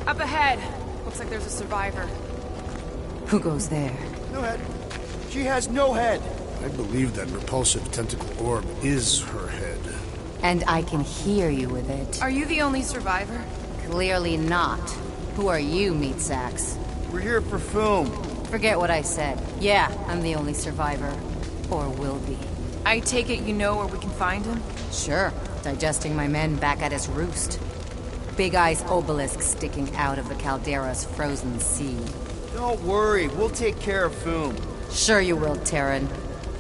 Up ahead. Looks like there's a survivor. Who goes there? No head. She has no head. I believe that repulsive tentacle orb is her head. And I can hear you with it. Are you the only survivor? Clearly not. Who are you, meat sacks? We're here for Foom. Forget what I said. Yeah, I'm the only survivor. Or will be. I take it you know where we can find him? Sure. Digesting my men back at his roost. Big Eye's obelisk sticking out of the Caldera's frozen sea. Don't worry, we'll take care of Foom. Sure you will, Terran.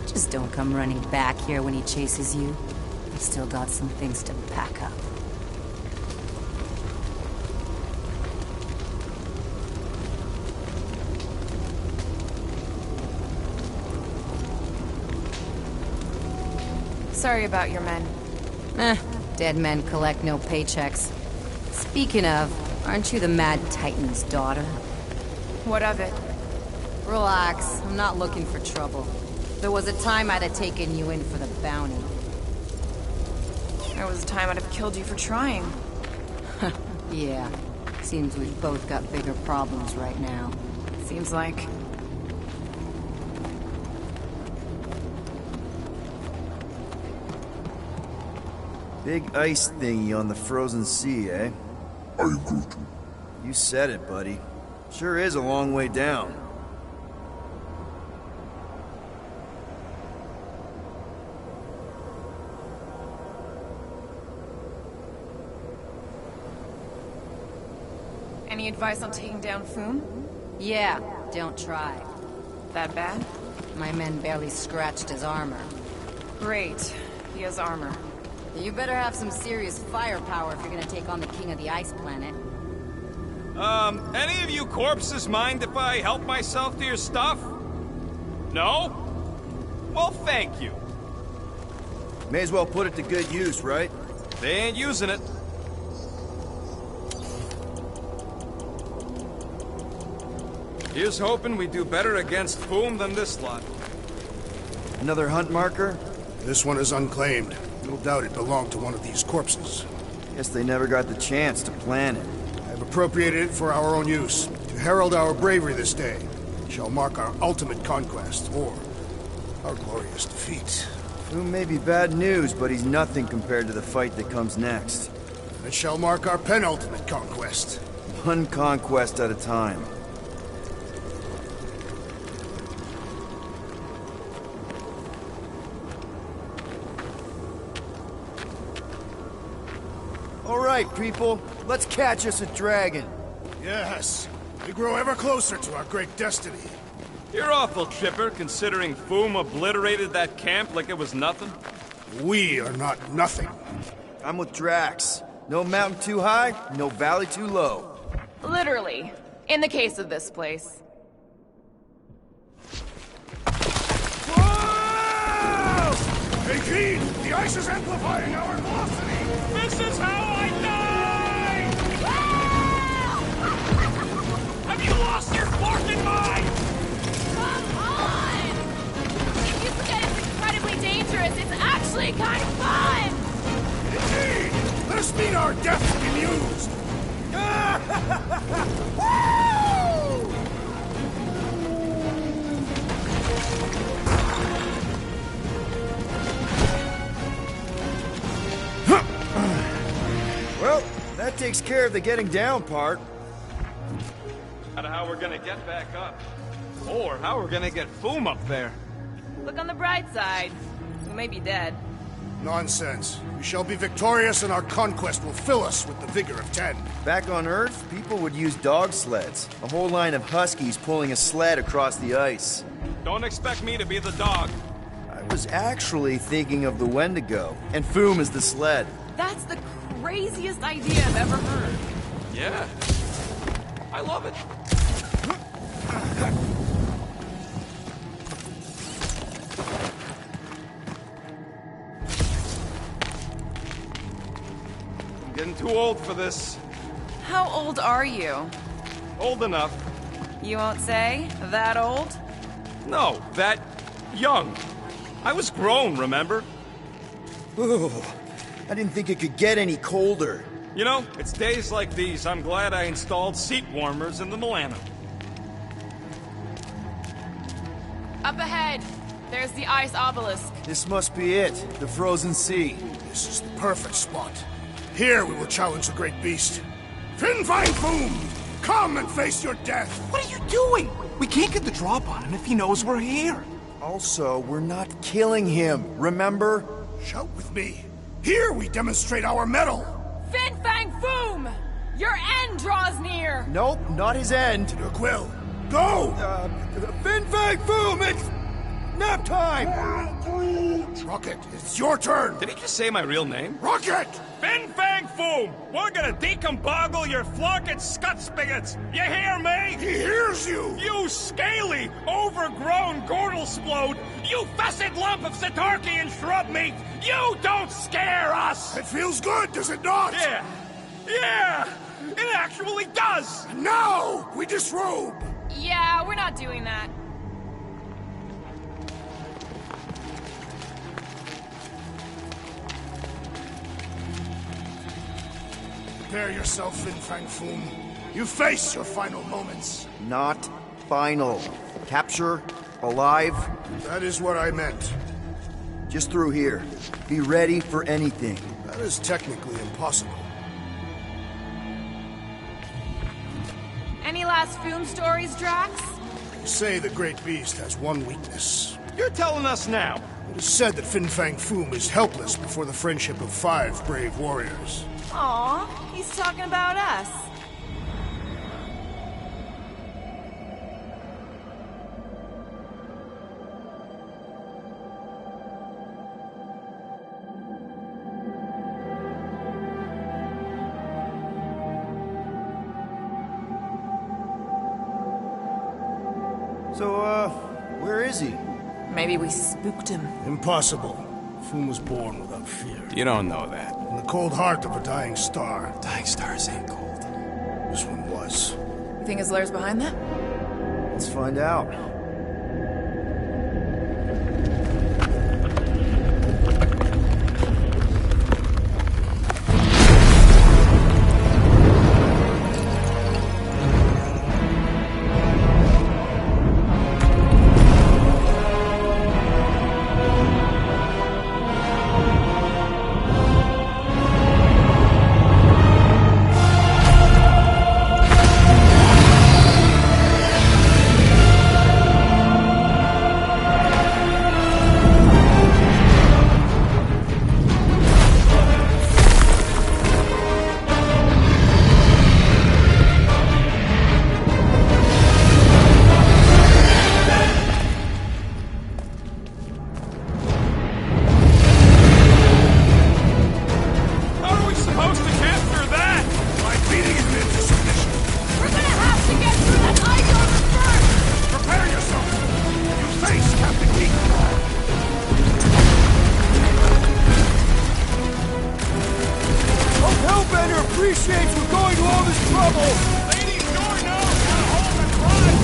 Just don't come running back here when he chases you. I've still got some things to pack up. Sorry about your men. Dead men collect no paychecks. Speaking of, aren't you the Mad Titan's daughter? What of it? Relax, I'm not looking for trouble. There was a time I'd have taken you in for the bounty. There was a time I'd have killed you for trying. Yeah, seems we've both got bigger problems right now. Seems like. Big ice thingy on the frozen sea, eh? I agree to. You said it, buddy. Sure is a long way down. Any advice on taking down Foom? Yeah, don't try. That bad? My men barely scratched his armor. Great. He has armor. You better have some serious firepower if you're gonna take on the king of the ice planet. Any of you corpses mind if I help myself to your stuff? No? Well, thank you. May as well put it to good use, right? They ain't using it. Here's hoping we do better against Foom than this lot. Another hunt marker? This one is unclaimed. No doubt it belonged to one of these corpses. Guess they never got the chance to plan it. I've appropriated it for our own use, to herald our bravery this day. It shall mark our ultimate conquest, or our glorious defeat. Foom may be bad news, but he's nothing compared to the fight that comes next. And it shall mark our penultimate conquest. One conquest at a time. All right, people, let's catch us a dragon. Yes, we grow ever closer to our great destiny. You're awful chipper, considering Foom obliterated that camp like it was nothing. We are not nothing. I'm with Drax. No mountain too high, no valley too low. Literally. In the case of this place. Whoa! Hey, Keen! The ice is amplifying our velocity! This is how I die! Have you lost your forking mind? Come on! If you forget it's incredibly dangerous, it's actually kind of fun! Indeed! Let us meet our deaths bemused! Well, that takes care of the getting down part. Out of how we're gonna get back up. Or how we're gonna get Foom up there. Look on the bright side. We may be dead. Nonsense. We shall be victorious and our conquest will fill us with the vigor of 10. Back on Earth, people would use dog sleds. A whole line of huskies pulling a sled across the ice. Don't expect me to be the dog. I was actually thinking of the Wendigo, and Foom is the sled. That's the craziest idea I've ever heard. Yeah. I love it. I'm getting too old for this. How old are you? Old enough. You won't say? That old? No, that young. I was grown, remember? Ooh, I didn't think it could get any colder. You know, it's days like these I'm glad I installed seat warmers in the Milano. Up ahead, there's the ice obelisk. This must be it, the frozen sea. This is the perfect spot. Here we will challenge the great beast. Fin Fang Foom! Come and face your death! What are you doing? We can't get the drop on him if he knows we're here. Also, we're not killing him, remember? Shout with me. Here we demonstrate our mettle! Fin Fang Foom! Your end draws near! Nope, not his end. Peter Quill, go! Fin Fang Foom, it's nap time! Rocket, it's your turn! Did he just say my real name? Rocket! Fin Fang Foom! We're gonna decomboggle your flunking scut spigots! You hear me? He hears you! You scaly, overgrown Gordelsplode! You fessed lump of Satarkian shrub meat! You don't scare us! It feels good, does it not? Yeah! Yeah! It actually does! Now we disrobe! Yeah, we're not doing that. Prepare yourself, Fin Fang Foom. You face your final moments. Not final. Capture, alive, That is what I meant. just through here. Be ready for anything. That is technically impossible. Any last Foom stories, Drax? They say the great beast has one weakness. You're telling us now. It is said that Fin Fang Foom is helpless before the friendship of 5 brave warriors. Aw, he's talking about us. So, where is he? Maybe we spooked him. Impossible. Foom was born without fear. You don't know that. In the cold heart of a dying star. Dying stars ain't cold. This one was. You think his lair's behind that? Let's find out. How are we supposed to capture that? By beating him into submission. We're gonna have to get through that ice armor first! Prepare yourself. You face Captain Geek. Hope Hellbender appreciates we're going to all this trouble! Lady Door knows how to hold and run!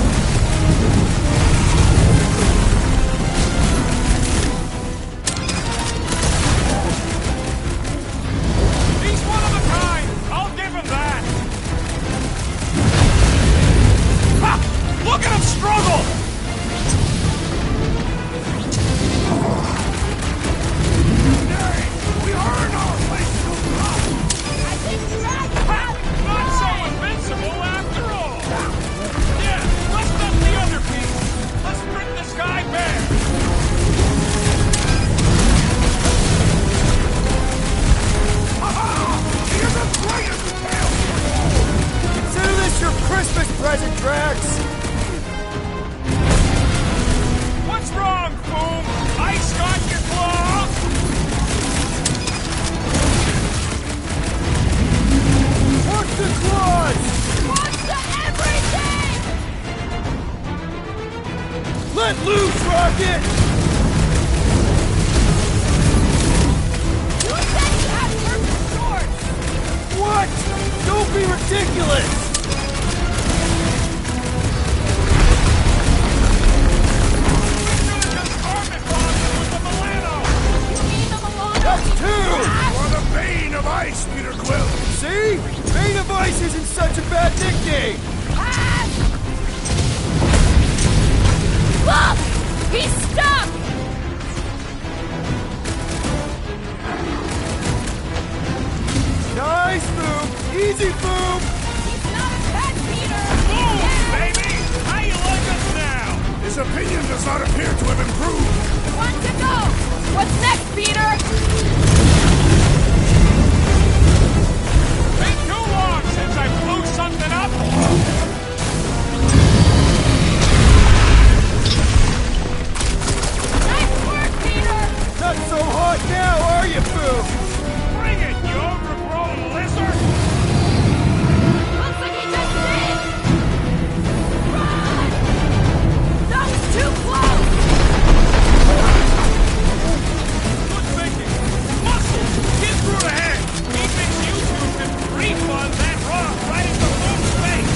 He's one of a kind! I'll give him that! Ha! Look at him struggle! We earn our place to drop. I think Drax Ha! has Not so it! invincible after all! Yeah, let's dump the other piece! Let's strip this guy bare! He is as great as the tail. Consider this your Christmas present, Drax! What's wrong, Foom? Ice got your claw? Watch the claws! What's the everything? Let loose, Rocket! You said you had perfect swords! What? Don't be ridiculous! You mean the Milano? That's two! Drax? For the bane of ice, Peter Quill. See? See? Beta Vice isn't such a bad nickname! Look! He's stuck! Nice, Boom! Easy, Boom! He's not a pet, Peter! Move, Yeah. baby! How you like us now? His opinion does not appear to have improved. One to go! What's next, Peter? Been too long since I blew something up! Nice work, Peter! Not so hot now, are you, Boom? Bring it, you overgrown lizard! Looks like he just did! Run! That was too close! Good thinking! Muscles! Get through the head! He thinks you two can refund that rock right into Boom's face!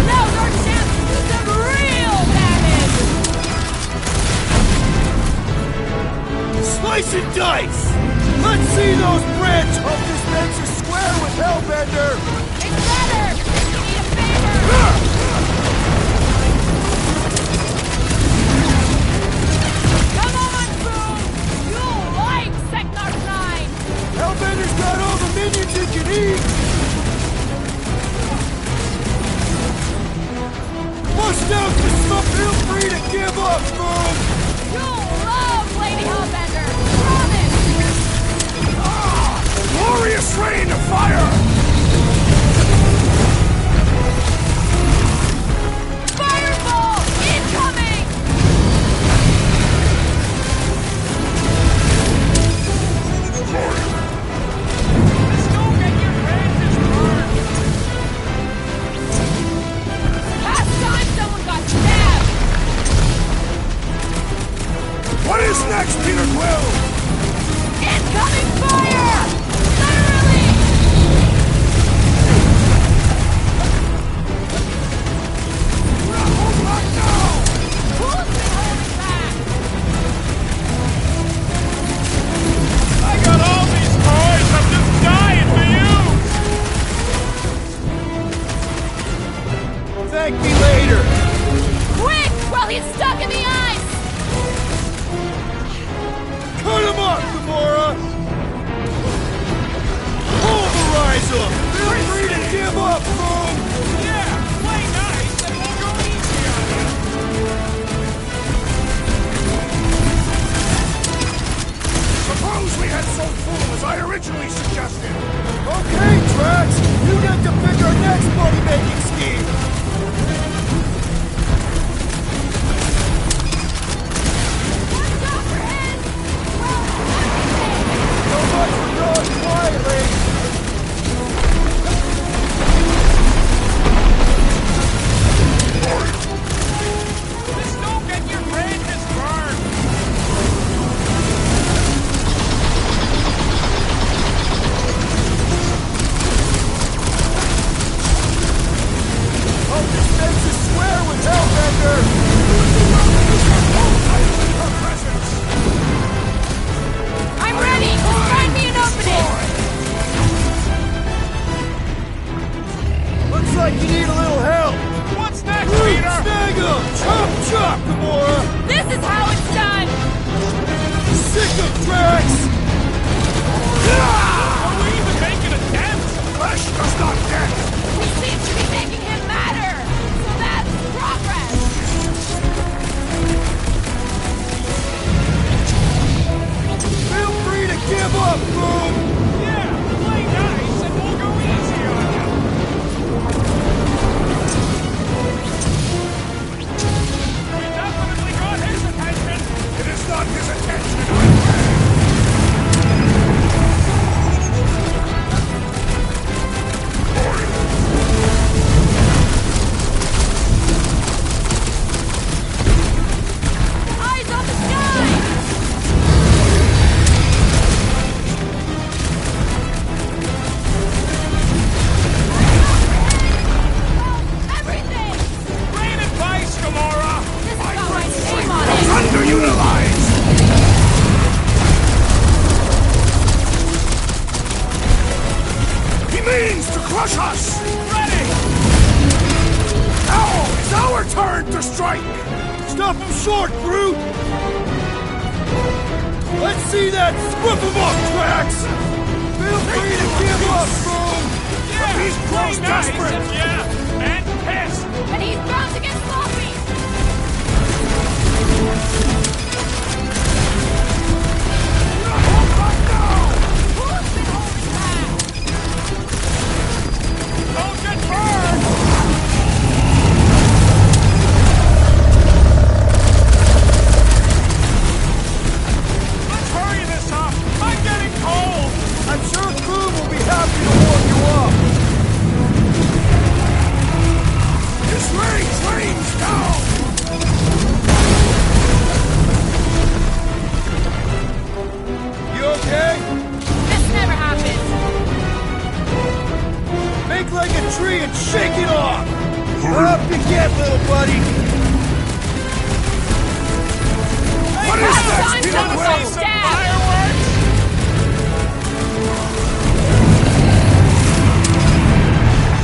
Now's our chance to do some real damage! Slice and dice! Let's see those branch hook dispenser square with Hellbender! It's better! You need a favor! Come on, Boom! You'll like Sector 9! Hellbender's got all the minions he can eat! Bust out the stuff, feel free to give up, Boom! You'll love Lady Hellbender! Promise! Glorious rain of fire! Fireball! Incoming! Let's go get your branches burned! Last time someone got stabbed! What is next, Peter Quill? Incoming fire! Literally! Hold back now! Who's been holding back? I got all these toys! I'm just dying for you! Thank me later! Quick! While he's stuck in the ice! Cut him off, Gamora! Pulverize him! Feel free to give up, Boom! Yeah, play nice and we'll go easy on you! Suppose we had so full as I originally suggested. Okay, Drax! You get to pick our next money-making scheme! Watch out for his... well, everything! So much for going quietly! Just don't get your branches burned! I'll dispense a square with Hellbender! I'm ready! Just find me an opening! Looks like you need a little help! What's next, Root Peter? snag him! Chop chop, Gamora! This is how it's done! Sick of Drax! Are we even making a dent? Flesh does not get. We seem to be making him matter! So that's progress! Feel free to give up, Boom! Yeah, play nice and we'll go easy on you! We definitely got his attention! It is not his attention, my friend. means to crush us! Ready! Now is our turn to strike! Stop him short, brute! Let's see that scruff him up, Drax! Feel free to give up, Boom! Yeah! He's grown pretty nice. desperate. Yeah! And pissed! And he's bound to get sloppy! Hold back now! Who's been holding back? Don't get burned! Let's hurry this up! I'm getting cold! I'm sure Boom will be happy to warm you up! His range rains down! You okay? This never happens! Make like a tree and shake it off! Up you get, little buddy! What is Time that, to Peter some Quill? stab! Fireworks!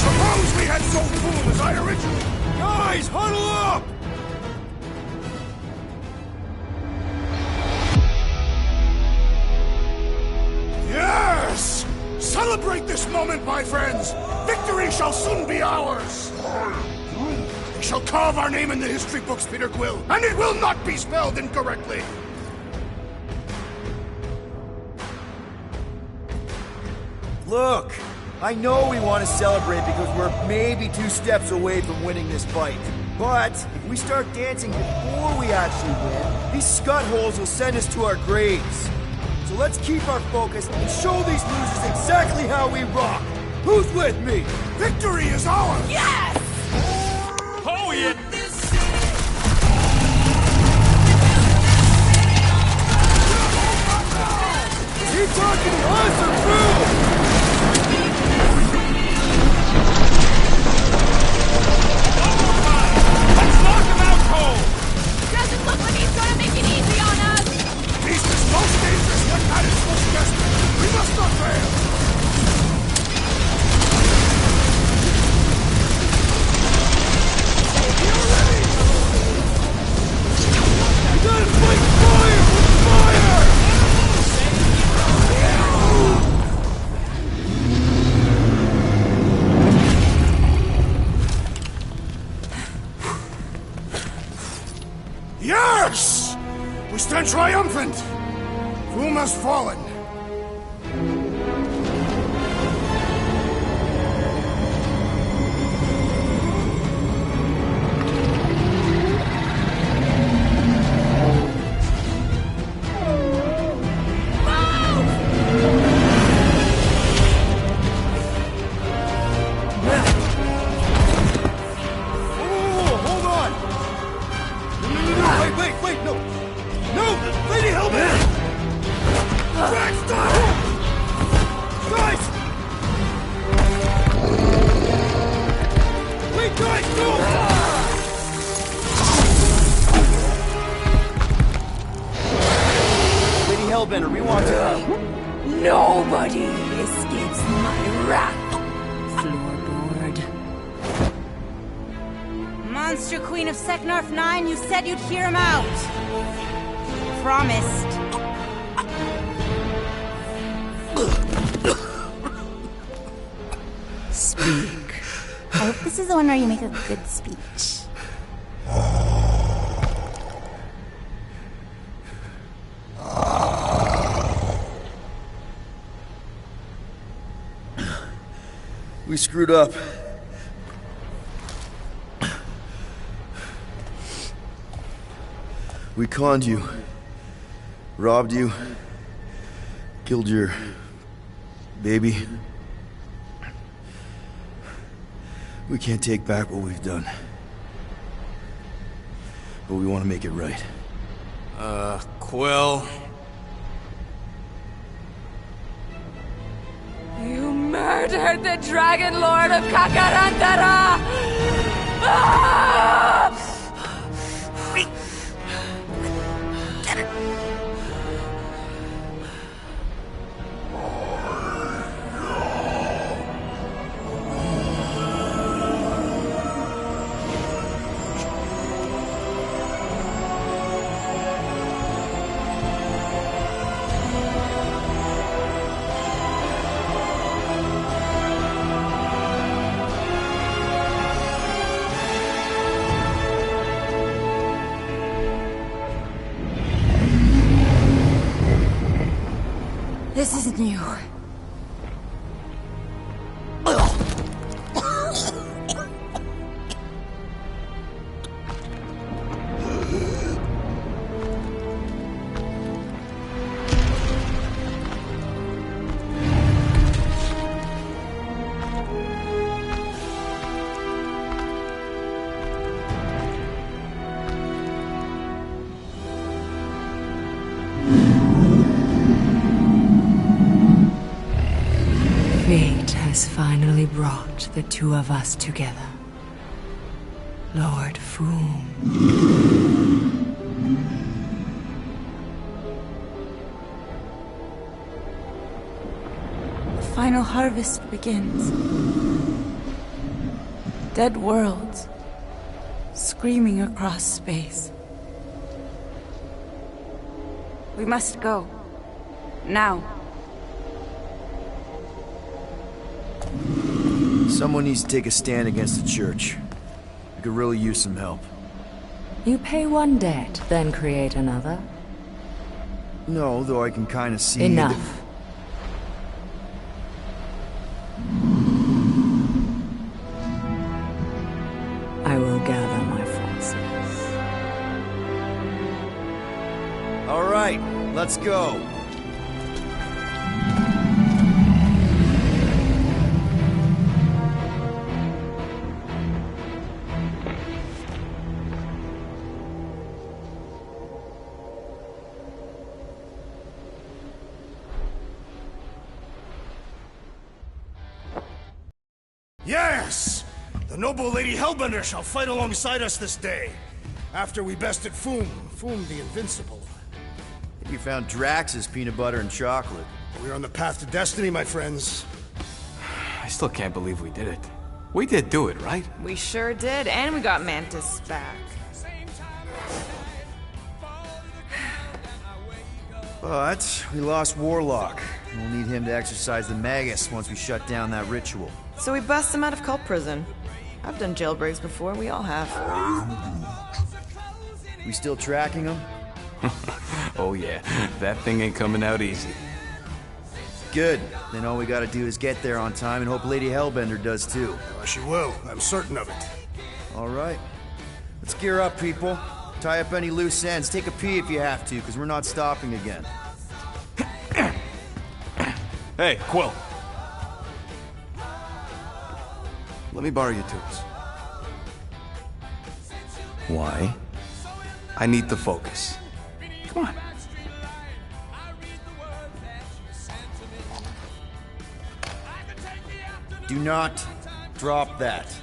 Suppose we had so fool as I originally... Guys, huddle up! Yes! Celebrate this moment, my friends! Victory shall soon be ours! We shall carve our name in the history books, Peter Quill, and it will not be spelled incorrectly! Look, I know we want to celebrate because we're maybe 2 steps away from winning this fight. But if we start dancing before we actually win, these scutholes will send us to our graves. So let's keep our focus and show these losers exactly how we rock. Who's with me? Victory is ours! Yes! Oh, yeah! Keep talking to us or through! Let's knock him out cold! Doesn't look like he's gonna make it easy on us! Beast is most dangerous when at its most desperate! We must not fail! You gotta fight fire with fire! Yes! We stand triumphant! Foom has fallen. Oh, hold on! No, wait, no! No! Lady Helmet! Drax, stop! Guys! Wait, guys, no! Lady Hellbender, we want to... Nobody escapes my wrath. Floorboard. Monster Queen of Seknarf 9, you said you'd hear him out. Promised. Speak. I hope this is the one where you make a good speech. We screwed up. We conned you. Robbed you. Killed your... baby. We can't take back what we've done. But we want to make it right. Quill. You murdered the Dragon Lord of Kakarantara! Ah! in you. Fate has finally brought the two of us together. Lord Foom. The final harvest begins. Dead worlds screaming across space. We must go. Now. Someone needs to take a stand against the church. We could really use some help. You pay one debt, then create another. No, though I can kind of see... Enough. I will gather my forces. All right, let's go. Yes! The noble Lady Hellbender shall fight alongside us this day. After we bested Foom the Invincible. You found Drax's peanut butter and chocolate. We're on the path to destiny, my friends. I still can't believe we did it. We did do it, right? We sure did, and we got Mantis back. But we lost Warlock. We'll need him to exercise the Magus once we shut down that ritual. So we bust him out of cult prison. I've done jailbreaks before, we all have. We still tracking him? Oh yeah, that thing ain't coming out easy. Good. Then all we gotta do is get there on time and hope Lady Hellbender does too. She will, I'm certain of it. All right. Let's gear up, people. Tie up any loose ends. Take a pee if you have to, because we're not stopping again. Hey, Quill. Let me borrow your tools. Why? I need to focus. Come on. Do not drop that.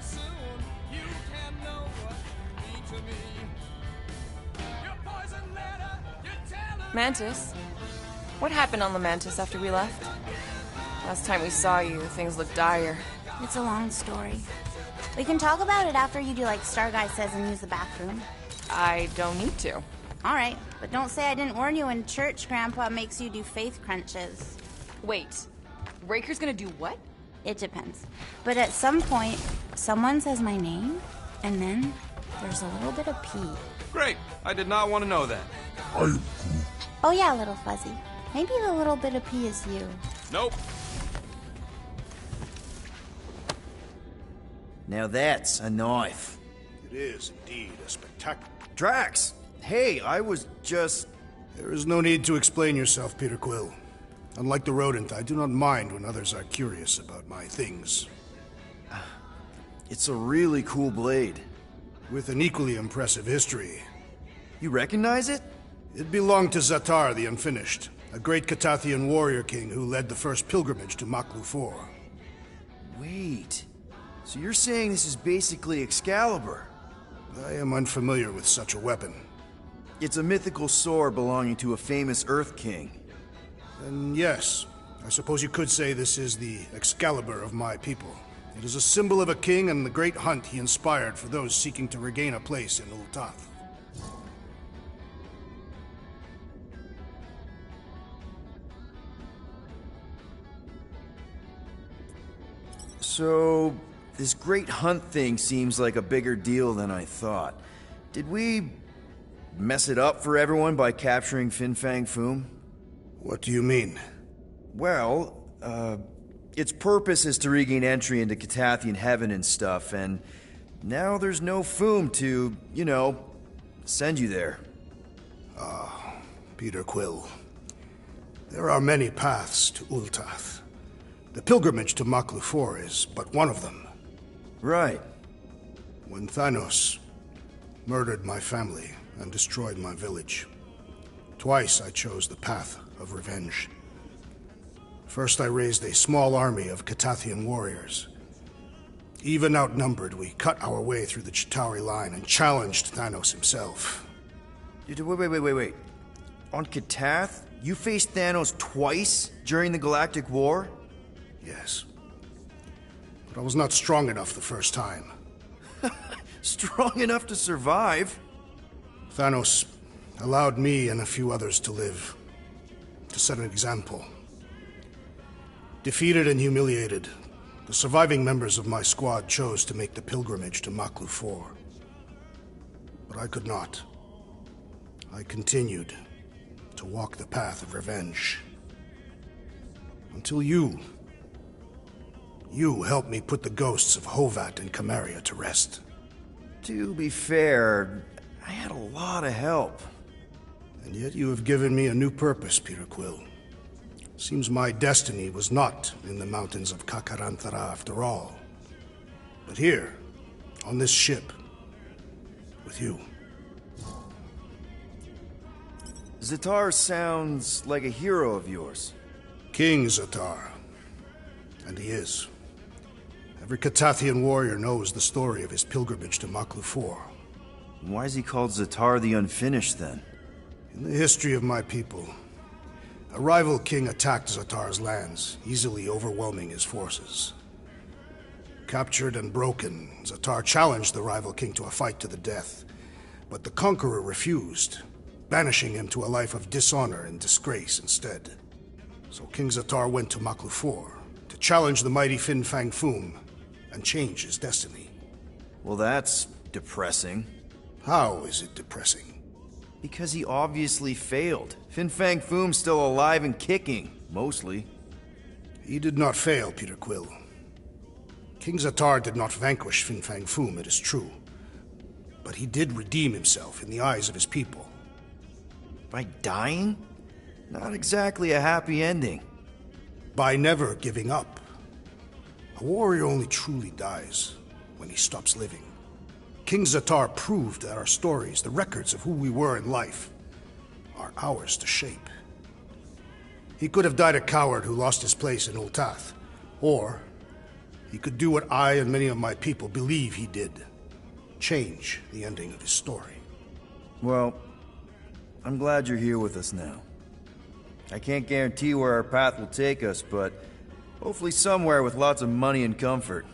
Mantis? What happened on the Mantis after we left? Last time we saw you, things looked dire. It's a long story. We can talk about it after you do like Star Guy says and use the bathroom. I don't need to. Alright, but don't say I didn't warn you in church Grandpa makes you do faith crunches. Wait, Raker's gonna do what? It depends. But at some point, someone says my name, and then there's a little bit of pee. Great. I did not want to know that. Oh yeah, little fuzzy. Maybe the little bit of pee is you. Nope. Now that's a knife. It is indeed a spectacular... Drax! Hey, I was just... There is no need to explain yourself, Peter Quill. Unlike the rodent, I do not mind when others are curious about my things. It's a really cool blade. With an equally impressive history. You recognize it? It belonged to Zatar the Unfinished, a great Catathian warrior king who led the first pilgrimage to Maklu 4. Wait... So you're saying this is basically Excalibur? I am unfamiliar with such a weapon. It's a mythical sword belonging to a famous Earth King. And yes, I suppose you could say this is the Excalibur of my people. It is a symbol of a king and the great hunt he inspired for those seeking to regain a place in Ul'Tath. So... this great hunt thing seems like a bigger deal than I thought. Did we... mess it up for everyone by capturing Fin Fang Foom? What do you mean? Well, its purpose is to regain entry into Catathian heaven and stuff, and now there's no Foom to, send you there. Peter Quill. There are many paths to Ultath. The pilgrimage to Maklufor is but one of them. Right. When Thanos murdered my family and destroyed my village, twice I chose the path of revenge. First, I raised a small army of Catathian warriors. Even outnumbered, we cut our way through the Chitauri line and challenged Thanos himself. Wait. On Katath, you faced Thanos twice during the Galactic War? Yes. But I was not strong enough the first time. Strong enough to survive? Thanos allowed me and a few others to live, to set an example. Defeated and humiliated, the surviving members of my squad chose to make the pilgrimage to Maklufor. But I could not. I continued to walk the path of revenge. Until you helped me put the ghosts of Hovat and Kamaria to rest. To be fair, I had a lot of help. And yet you have given me a new purpose, Peter Quill. Seems my destiny was not in the mountains of Kakarantara after all, but here, on this ship, with you. Zatar sounds like a hero of yours. King Zatar. And he is. Every Catathian warrior knows the story of his pilgrimage to Maklufor. Why is he called Zatar the Unfinished, then? In the history of my people, a rival king attacked Zatar's lands, easily overwhelming his forces. Captured and broken, Zatar challenged the rival king to a fight to the death, but the conqueror refused, banishing him to a life of dishonor and disgrace instead. So King Zatar went to Maklufor to challenge the mighty Fin Fang Foom and change his destiny. Well, that's depressing. How is it depressing? Because he obviously failed. Fin Fang Foom's still alive and kicking, mostly. He did not fail, Peter Quill. King Zatar did not vanquish Fin Fang Foom, it is true. But he did redeem himself in the eyes of his people. By dying? Not exactly a happy ending. By never giving up. A warrior only truly dies when he stops living. King Zatar proved that our stories, the records of who we were in life, are ours to shape. He could have died a coward who lost his place in Ultath, or he could do what I and many of my people believe he did. Change the ending of his story. Well, I'm glad you're here with us now. I can't guarantee where our path will take us, but hopefully somewhere with lots of money and comfort.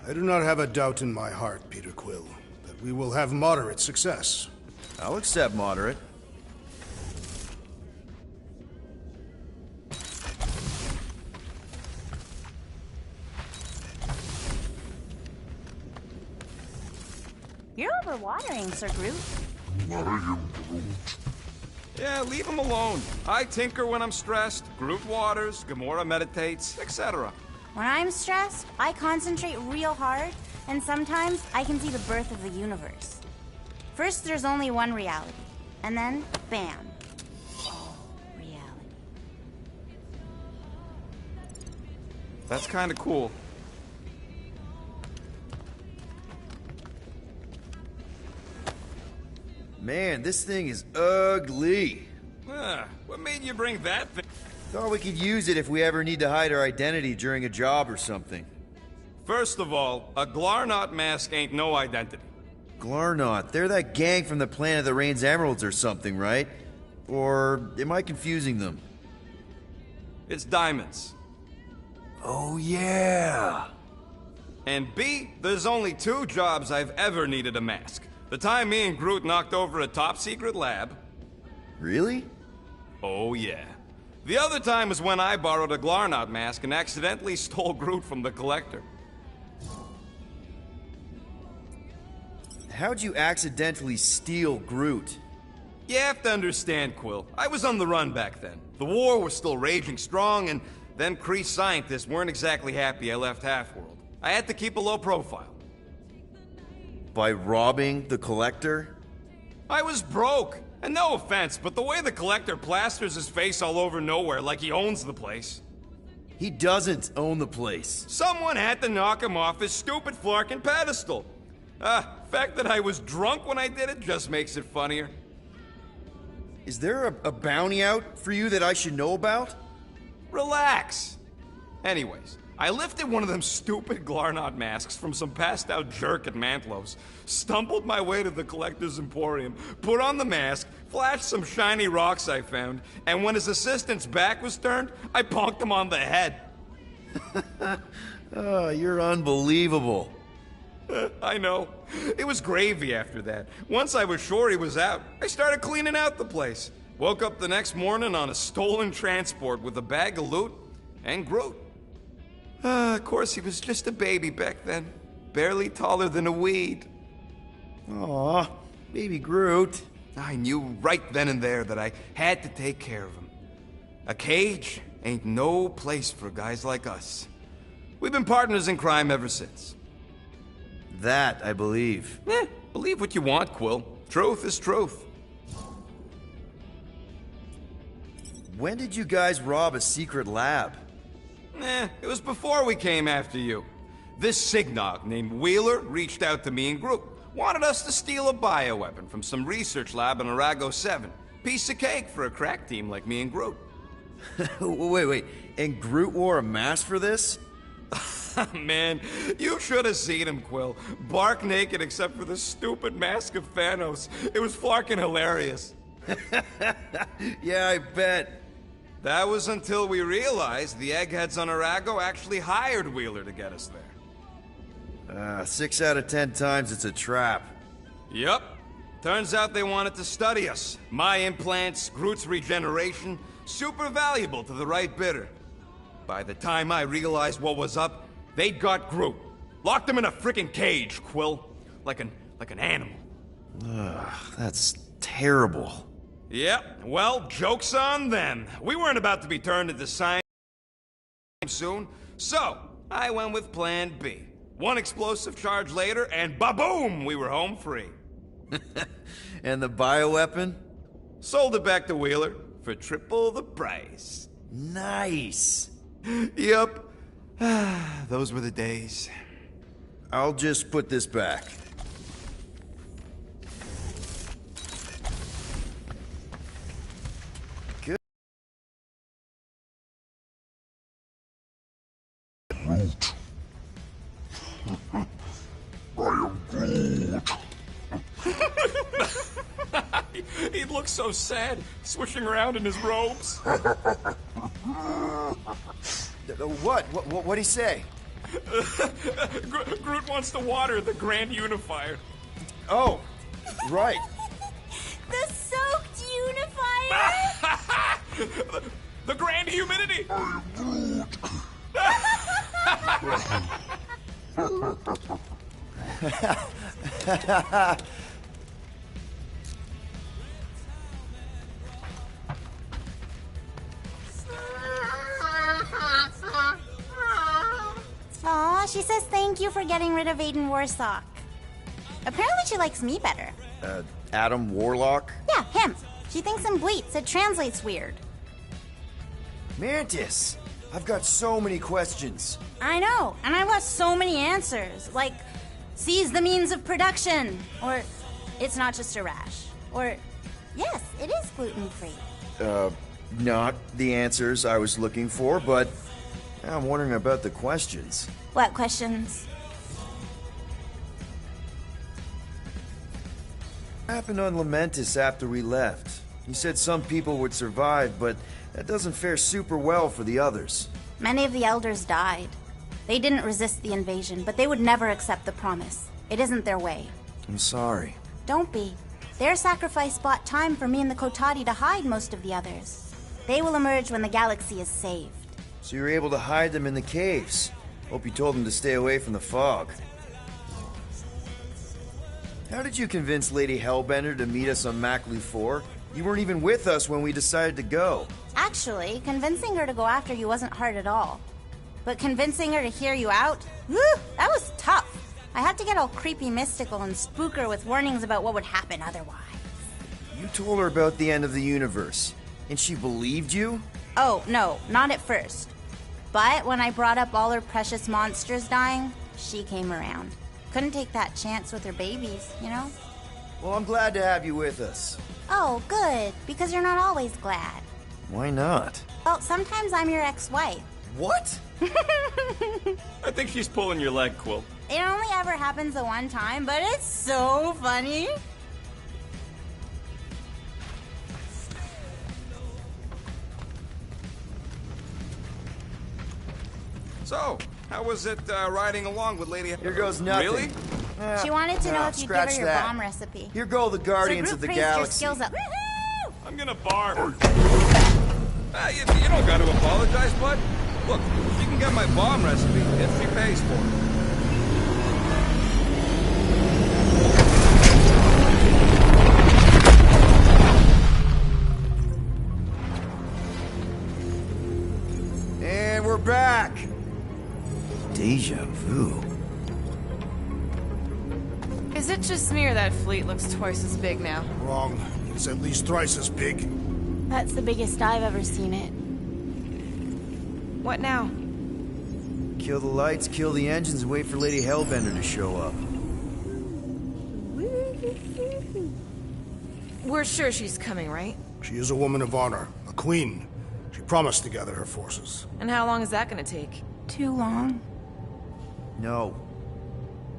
I do not have a doubt in my heart, Peter Quill, that we will have moderate success. I'll accept moderate. You're overwatering, Sir Groot. Yeah, leave him alone. I tinker when I'm stressed, Groot waters, Gamora meditates, etc. When I'm stressed, I concentrate real hard, and sometimes I can see the birth of the universe. First, there's only one reality, and then, bam. Reality. That's kind of cool. Man, this thing is ugly. What made you bring that thing? Thought we could use it if we ever need to hide our identity during a job or something. First of all, a Glarnot mask ain't no identity. Glarnot, they're that gang from the Planet of the Rain's Emeralds or something, right? Or am I confusing them? It's diamonds. Oh, yeah. And B, there's only 2 jobs I've ever needed a mask. The time me and Groot knocked over a top-secret lab. Really? Oh, yeah. The other time was when I borrowed a Glarnot mask and accidentally stole Groot from the Collector. How'd you accidentally steal Groot? You have to understand, Quill. I was on the run back then. The war was still raging strong, and them Kree scientists weren't exactly happy I left Half-World. I had to keep a low profile. By robbing the Collector? I was broke. And no offense, but the way the Collector plasters his face all over nowhere like he owns the place. He doesn't own the place. Someone had to knock him off his stupid flarkin' pedestal. The fact that I was drunk when I did it just makes it funnier. Is there a bounty out for you that I should know about? Relax. Anyways, I lifted one of them stupid Glarnot masks from some passed-out jerk at Mantlos, stumbled my way to the Collector's Emporium, put on the mask, flashed some shiny rocks I found, and when his assistant's back was turned, I bonked him on the head. Oh, you're unbelievable. I know. It was gravy after that. Once I was sure he was out, I started cleaning out the place. Woke up the next morning on a stolen transport with a bag of loot and Groot. Of course, he was just a baby back then. Barely taller than a weed. Aw, baby Groot. I knew right then and there that I had to take care of him. A cage ain't no place for guys like us. We've been partners in crime ever since. That, I believe. Believe what you want, Quill. Truth is truth. When did you guys rob a secret lab? It was before we came after you. This Signog named Wheeler reached out to me and Groot. Wanted us to steal a bioweapon from some research lab in Arago 7. Piece of cake for a crack team like me and Groot. Wait. And Groot wore a mask for this? Man, you should have seen him, Quill. Bark naked except for the stupid mask of Thanos. It was flarkin' hilarious. Yeah, I bet. That was until we realized the eggheads on Arago actually hired Wheeler to get us there. 6 out of 10 times it's a trap. Yep. Turns out they wanted to study us. My implants, Groot's regeneration, super valuable to the right bidder. By the time I realized what was up, they'd got Groot. Locked him in a freaking cage, Quill. Like an animal. That's terrible. Yep, well, joke's on them. We weren't about to be turned into science soon, so I went with Plan B. One explosive charge later, and ba-boom, we were home free. And the bioweapon? Sold it back to Wheeler for triple the price. Nice. Yep. Those were the days. I'll just put this back. Good. Groot. I am Groot. He looks so sad, swishing around in his robes. What'd he say? Groot wants to water the Grand Unifier. Oh, right. The soaked unifier! The Grand Humidity! Aw, she says thank you for getting rid of Aiden Warsock. Apparently she likes me better. Adam Warlock? Yeah, him. She thinks I'm bleats. It translates weird. Mantis! I've got so many questions. I know, and I want so many answers. Like, seize the means of production. Or, it's not just a rash. Or, yes, it is gluten-free. Not the answers I was looking for, but I'm wondering about the questions. What questions? What happened on Lamentis after we left? You said some people would survive, but that doesn't fare super well for the others. Many of the elders died. They didn't resist the invasion, but they would never accept the promise. It isn't their way. I'm sorry. Don't be. Their sacrifice bought time for me and the Kotati to hide most of the others. They will emerge when the galaxy is saved. So you were able to hide them in the caves. Hope you told them to stay away from the fog. How did you convince Lady Hellbender to meet us on Mackley 4? You weren't even with us when we decided to go. Actually, convincing her to go after you wasn't hard at all. But convincing her to hear you out? Whew, that was tough. I had to get all creepy mystical and spook her with warnings about what would happen otherwise. You told her about the end of the universe, and she believed you? Oh, no, not at first. But when I brought up all her precious monsters dying, she came around. Couldn't take that chance with her babies, you know? Well, I'm glad to have you with us. Oh, good, because you're not always glad. Why not? Well, sometimes I'm your ex-wife. What? I think she's pulling your leg, Quill. It only ever happens the one time, but it's so funny. So, how was it riding along with Lady... Here goes nothing. Really? She wanted to know if you'd give her scratch your that. bomb recipe. Here go the Guardians so of the praised your Galaxy. skills up. Woohoo! I'm gonna barf. You don't gotta apologize, bud. Look, she can get my bomb recipe if she pays for it. And we're back. Deja vu. Is it just me or that fleet looks twice as big now? Wrong. It's at least thrice as big. That's the biggest I've ever seen it. What now? Kill the lights, kill the engines, and wait for Lady Hellbender to show up. We're sure she's coming, right? She is a woman of honor, a queen. She promised to gather her forces. And how long is that gonna take? Too long. No.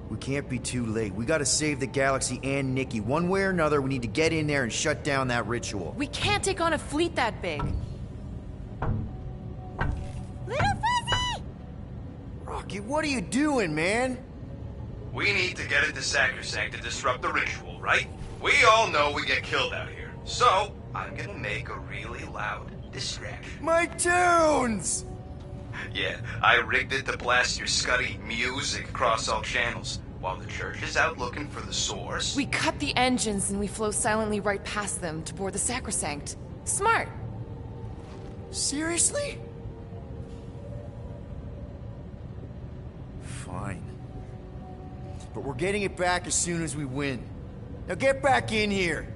We can't be too late. We gotta save the galaxy and Nikki. One way or another, we need to get in there and shut down that ritual. We can't take on a fleet that big. Little Fuzzy! Rocky, what are you doing, man? We need to get into Sacrosanct to disrupt the ritual, right? We all know we get killed out here. So, I'm gonna make a really loud distraction. My tunes! Yeah, I rigged it to blast your scuddy music across all channels, while the church is out looking for the source. We cut the engines and we flow silently right past them to board the Sacrosanct. Smart. Seriously? Fine. But we're getting it back as soon as we win. Now get back in here!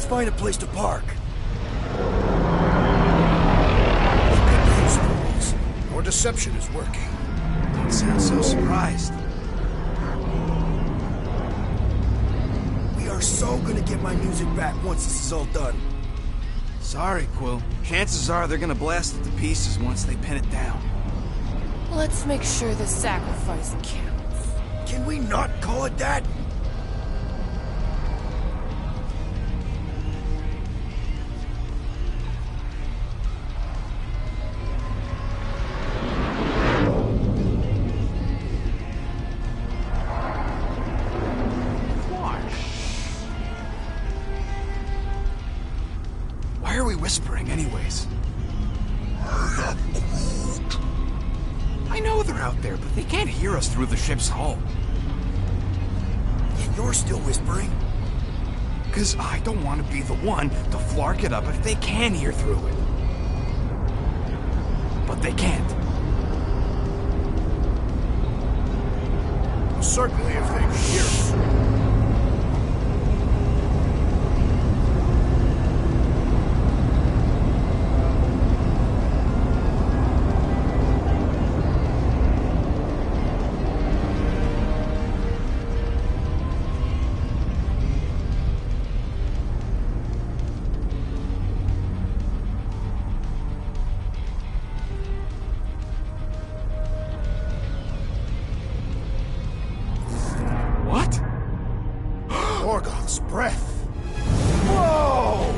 Find a place to park. Look at those fools. Our deception is working. Don't sound so surprised. We are so gonna get my music back once this is all done. Sorry, Quill. Chances are they're gonna blast it to pieces once they pin it down. Let's make sure the sacrifice counts. Can we not call it that? Why are we whispering anyways? I know they're out there, but they can't hear us through the ship's hull. Yet you're still whispering? Because I don't want to be the one to flark it up if they can hear through it. But they can't. Certainly if they can hear us. Morgoth's breath. Whoa!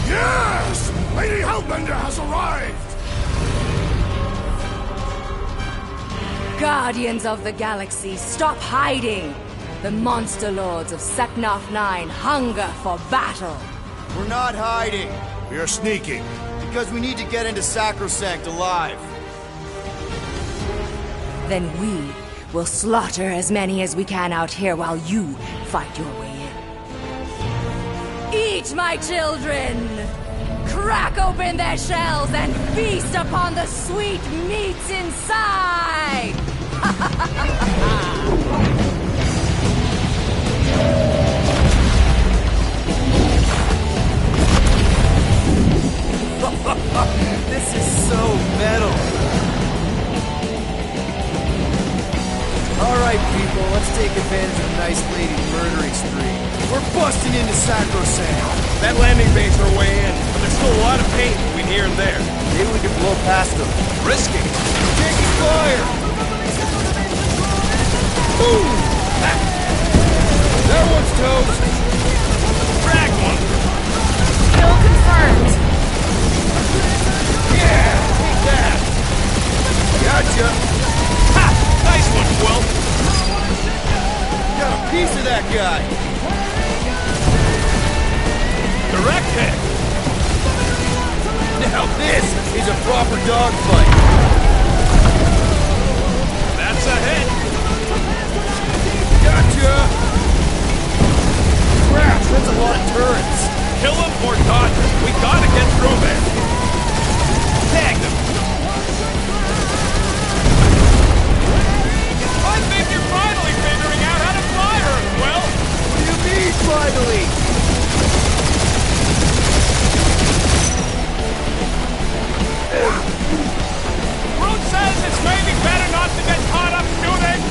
Yes! Lady Hellbender has arrived! Guardians of the Galaxy, stop hiding! The monster lords of Seknarf 9 hunger for battle. We're not hiding. We are sneaking. Because we need to get into Sacrosanct alive. Then we will slaughter as many as we can out here while you fight your way in. Eat, my children! Crack open their shells and feast upon the sweet meats inside! This is so metal. Alright, people, let's take advantage of a nice lady murdering spree. We're busting into Sacrosanct. That landing bay's our way in, but there's still a lot of paint between here and there. Maybe we can blow past them. Risky. Taking fire! Boom! That one's toast! Drag one! Kill confirmed. Yeah! Take that! Gotcha! Ha! Nice one, Quill! Got a piece of that guy! Direct hit! Now this is a proper dogfight! That's a hit! Gotcha! Crap, that's a lot of turrets! Kill him or dodge him. We gotta get through there. Tag them. I think you're finally figuring out how to fly her, Quill. What do you mean, finally? Groot says it's maybe better not to get caught up shooting.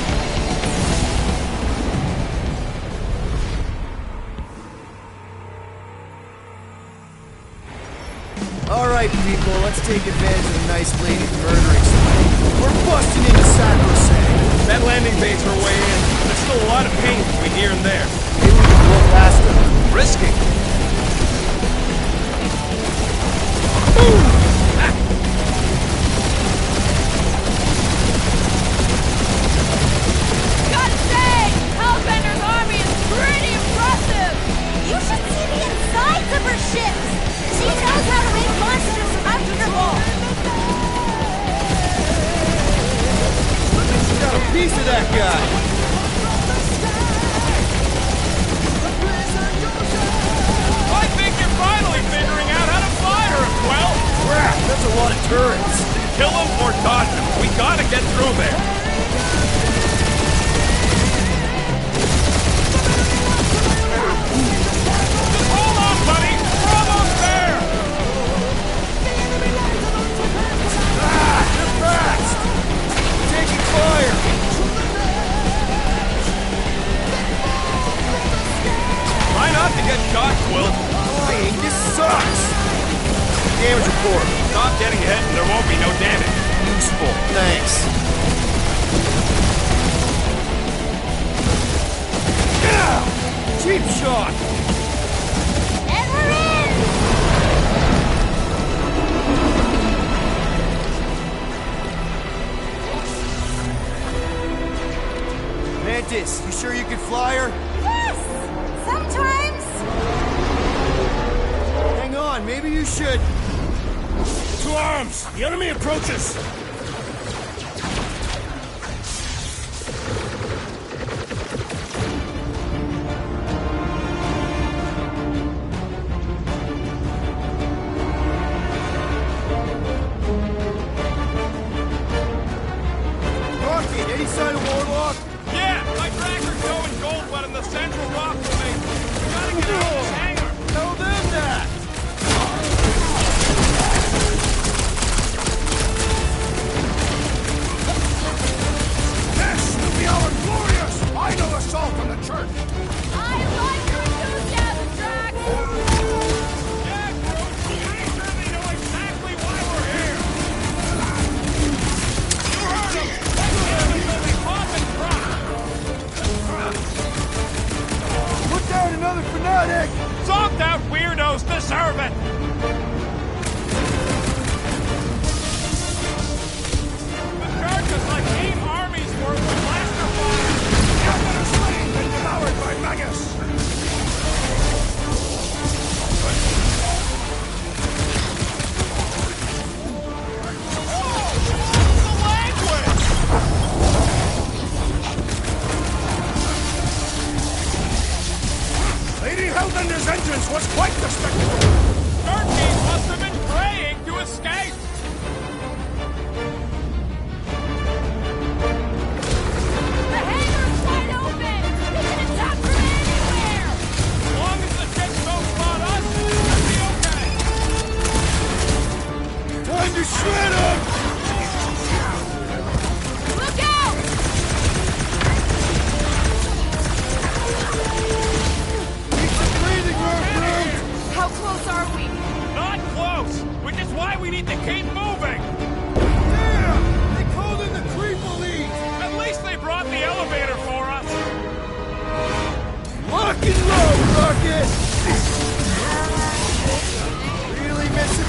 Alright, people, let's take advantage of a nice lady murdering spree. We're busting into Sacrosanct. That landing bay's our way in, but there's still a lot of paint between here and there. Maybe we can blow past them. Risky. Boom! Gotta say, Hellbender's army is pretty impressive. You should see the insides of her ships! She knows how to make monsters comfortable! Got a piece of that guy! I think you're finally figuring out how to fly her, Quill. Crap, that's a lot of turrets! Kill him or dodge him. We gotta get through there. Just hold on, buddy. We're almost there. They're fast! Taking fire! Try not to get shot, Quill. Dang, this sucks! Damage report. Stop getting hit and there won't be no damage. Useful. Thanks. Yeah! Cheap shot! And we're in! Mantis, you sure you can fly her? Yes! Sometimes! Hang on, maybe you should... To arms! The enemy approaches! Rocket, any sign of Warlock? Yeah! My tracker's showing gold but in the central rock formation. We gotta get out of this hangar! Tell them that!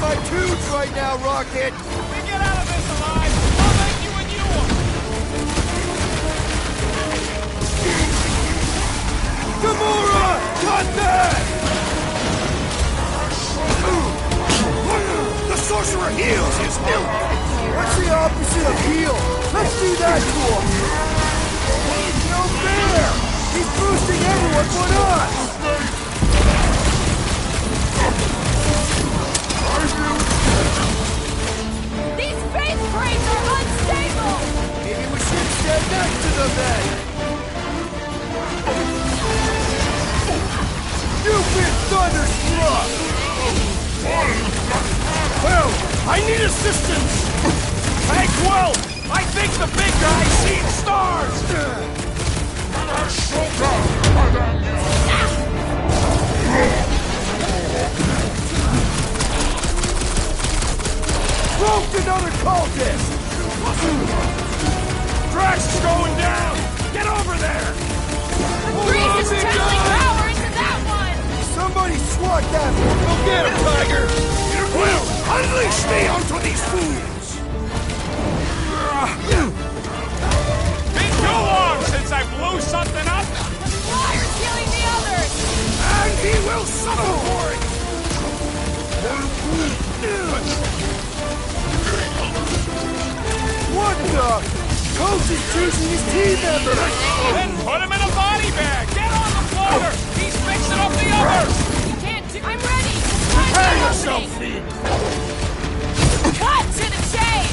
my tubes right now, Rocket! We get out of this alive, I'll make you a new one! Gamora! Got that! The sorcerer heals his ilk! What's the opposite of heal? Let's do that to him! No fair! He's boosting everyone but us! These faith crates are unstable! Maybe we should stand next to them then! You've been thunderstruck! Well, I need assistance! Hey, Quill! I think the big guy's seen stars! Broke another cultist! Drax is going down! Get over there! Grease is channeling power into that one! Somebody swat that one! Go get him, Tiger! Quill, unleash me onto these fools! Been too long since I blew something up! The flyer's killing the others! And he will suffer for it! What the? Coach is choosing his team members! Then put him in a body bag! Get on the floater! He's fixing up the others! You can't do... I'm ready! Prepare yourself, Fiend! Cut to the chase!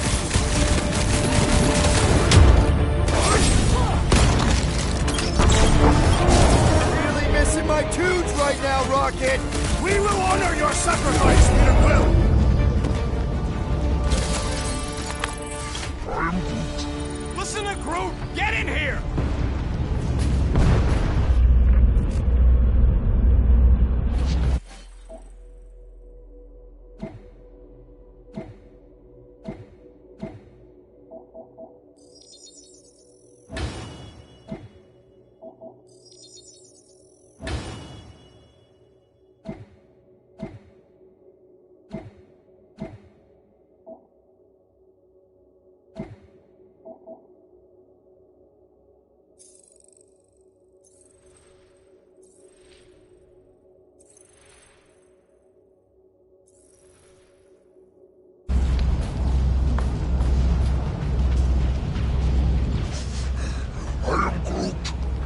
Really missing my tunes right now, Rocket! We will honor your sacrifice, Peter Quill! Listen to Groot! Get in here!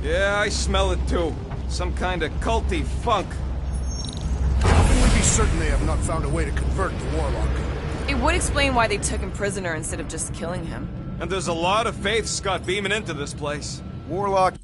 Yeah, I smell it too. Some kind of culty funk. How can we be certain they have not found a way to convert the Warlock? It would explain why they took him prisoner instead of just killing him. And there's a lot of faith Scott beaming into this place. Warlock.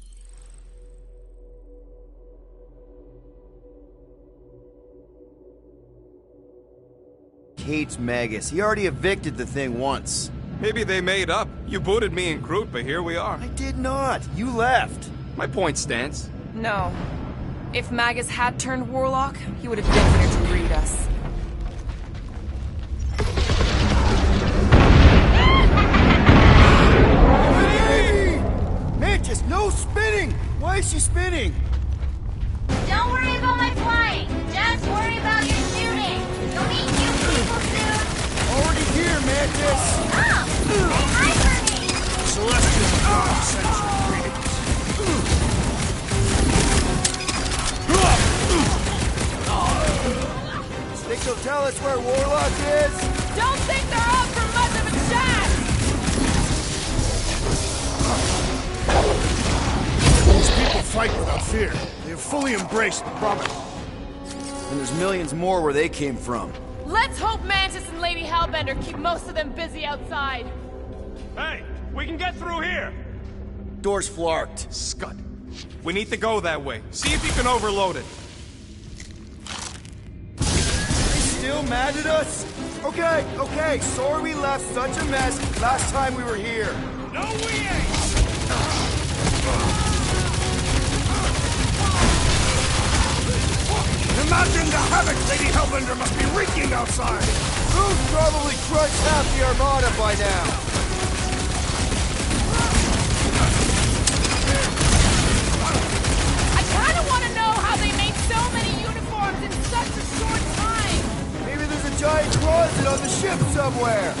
Hates Magus. He already evicted the thing once. Maybe they made up. You booted me and Groot, but here we are. I did not. You left. My point stands. No. If Magus had turned Warlock, he would have been here to greet us. Hey! Mantis, no spinning! Why is she spinning? Don't worry about my flying. Just worry about your shooting. You'll meet new people soon. Already here, Mantis! Oh! Say hi for me! Celestial sends you greetings. Think they'll tell us where Warlock is? Don't think they're up for much of a chat! These people fight without fear. They have fully embraced the promise. And there's millions more where they came from. Let's hope Mantis and Lady Hellbender keep most of them busy outside. Hey, we can get through here! Door's flarked. Scud. We need to go that way. See if you can overload it. Still mad at us? Okay, sorry we left such a mess last time we were here. No, we ain't! Imagine the havoc Lady Hellbender must be wreaking outside! Who's probably crushed half the Armada by now? I kinda wanna know how they made so many uniforms in such a short time! Maybe there's a giant closet on the ship somewhere.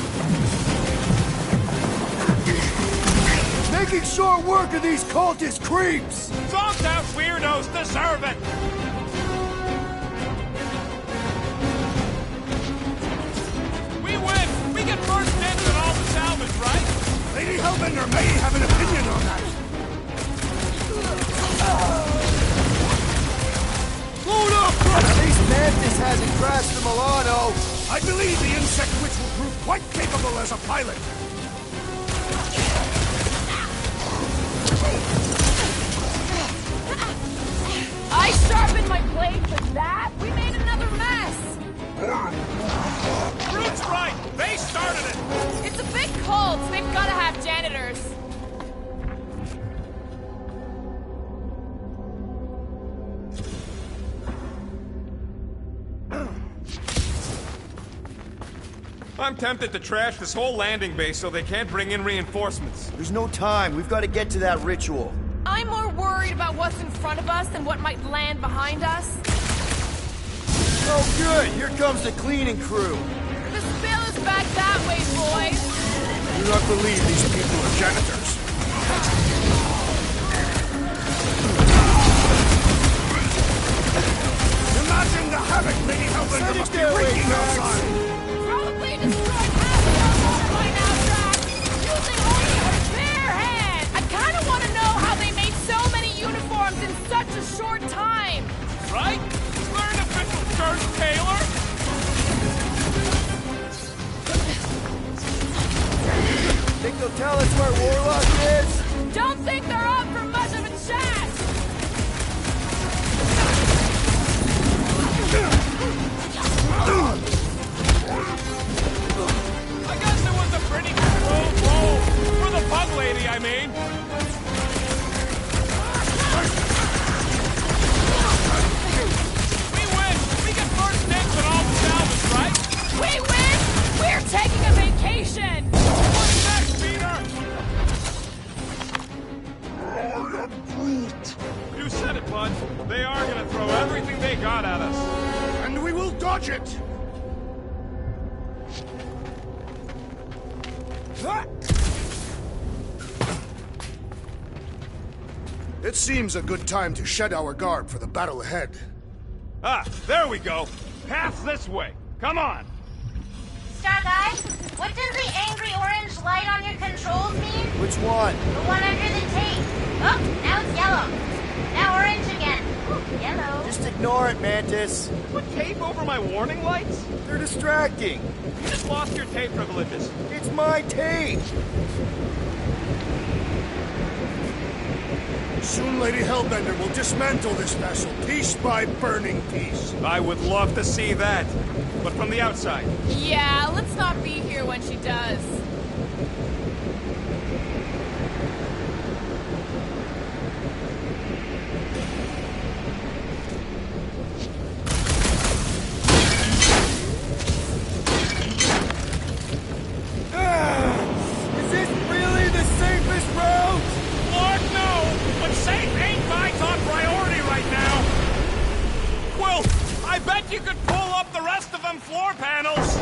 Making short work of these cultist creeps. Zonked out weirdos deserve it. We win. We get first dibs on all the salvage, right? Lady Hellbender may have an opinion on that. Load up! At least Mantis hasn't crashed the Milano. I believe the insect witch will prove quite capable as a pilot. I sharpened my blade for that. We made another mess. Groot's right. They started it. It's a big cult. They've got to have janitors. I'm tempted to trash this whole landing base so they can't bring in reinforcements. There's no time. We've got to get to that ritual. I'm more worried about what's in front of us than what might land behind us. Oh, good. Here comes the cleaning crew. The spill is back that way, boys. I do not believe these people are janitors. Imagine the havoc Lady Hellbender must be wreaking outside. Probably destroyed half the armor by now, Drax. Using only her bare hand. I kind of want to know how they made so many uniforms in such a short time. Right? Is there an official church tailor? Think they'll tell us where Warlock is? Don't think they're up for much of a chat. I guess it was a pretty controlled roll. For the bug lady, I mean. We win. We get first dibs on all the salvage, right? We win! We're taking a vacation! What's next, Peter? You said it, bud. They are gonna throw everything they got at us. And we will dodge it! It seems a good time to shed our guard for the battle ahead. Ah, there we go. Path this way. Come on. Star Guy, what does the angry orange light on your controls mean? Which one? The one under the tape. Oh, now it's yellow. Now orange again. Ooh, yellow. Just ignore it, Mantis. Put tape over my warning lights? They're distracting. You just lost your tape privileges. It's my tape. Soon Lady Hellbender will dismantle this vessel, piece by burning piece. I would love to see that, but from the outside. Yeah, let's not be here when she does. Is this really the safest route? Lord, no! But safe ain't my top priority right now! Well, I bet you could pull up the rest of them floor panels!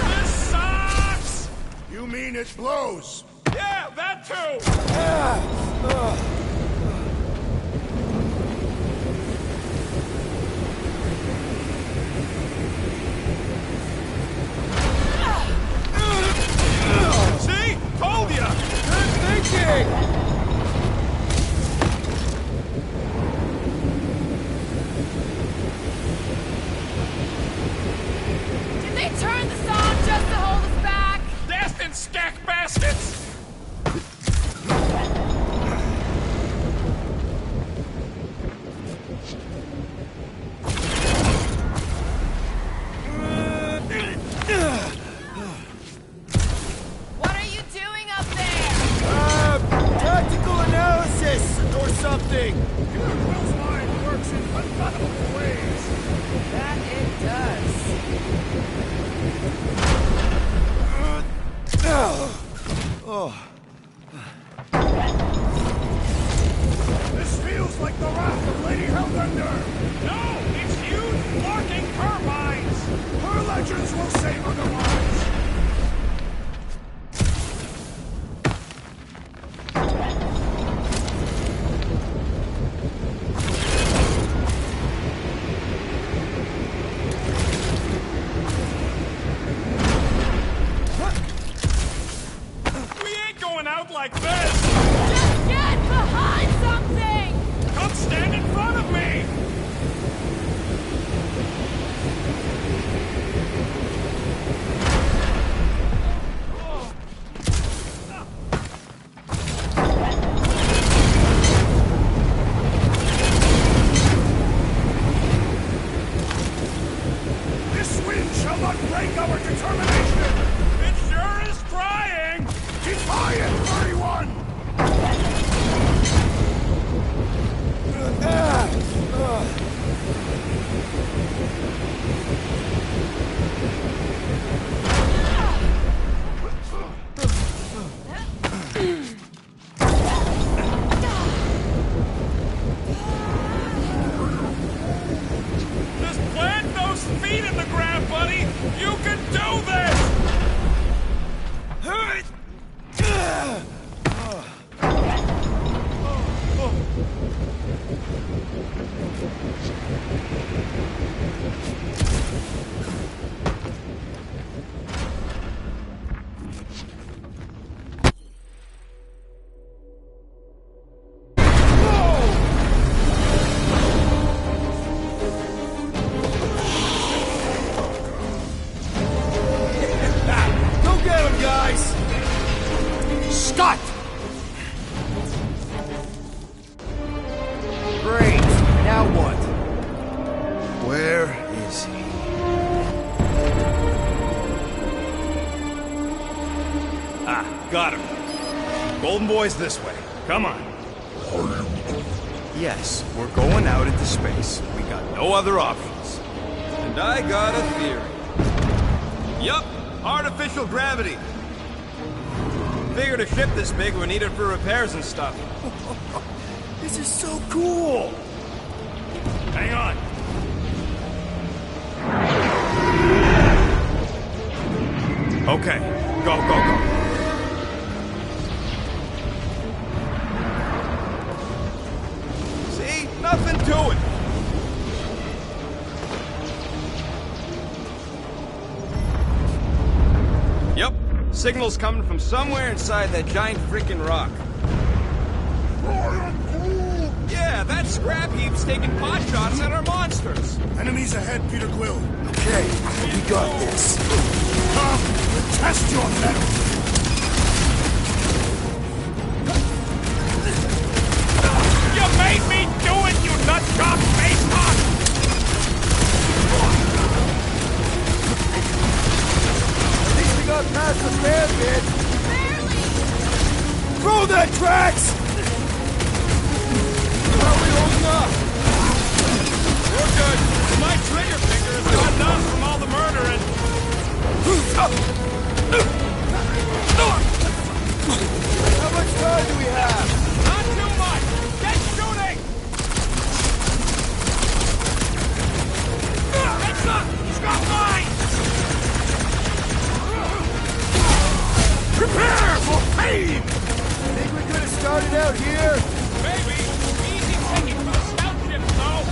This sucks! You mean it blows? Yeah, that too! See? Told ya! Good thinking! Did they turn this on just to hold us back? Destin skack baskets! What are you doing up there? Tactical analysis or something. Your Will's mind works in unfathomable ways. That it does. like the wrath of Lady Hellbender! No! It's huge, flarking turbines! Her legends will say otherwise! Out like this! Just get behind something! Come stand in front of me! This wind shall not break our determination! It sure is trying! Defiant, 31! Just plant those feet in the ground, buddy! You can do this! Scott! Great. Now what? Where is he? Ah, got him. Golden Boy's this way. Come on. Yes, we're going out into space. We got no other options. And I got a theory. Yup, artificial gravity. Figured a ship this big would need it for repairs and stuff. This is so cool! Hang on. Okay, go, go, go. See? Nothing to it. Yep, signal's coming from somewhere inside that giant freaking rock. Yeah, that scrap heap's taking pot shots at our monsters. Enemies ahead, Peter Quill. Okay, we got this. Come, test your metal. You made me do it, you nutjob face hawk! At least we got past the fan bit. Barely! Throw that, Drax! How are we holding up? We're good. My trigger finger is not done from all the murdering. How much time do we have? Not too much! Get shooting! Heads up! He's got mine! Prepare for pain! Think we could have started out here? Maybe. Easy taking from scout ships, though.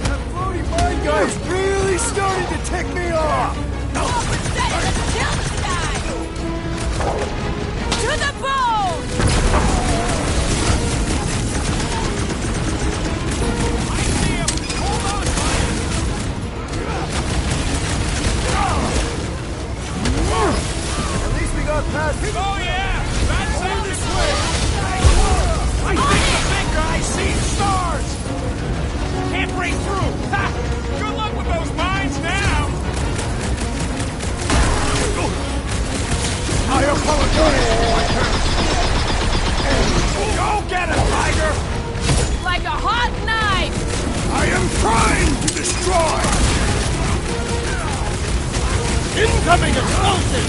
That floaty mine guy's really starting to tick me off! Let's kill this guy! To the bone! I see him! Hold on, buddy! At least we got past him. Oh, yeah! That's it this way! I think the big guy sees stars! Can't break through! Ha! Good luck with those mines now! I apologize for my turn. Go get him, Tiger! Like a hot knife! I am trying to destroy. Incoming explosion!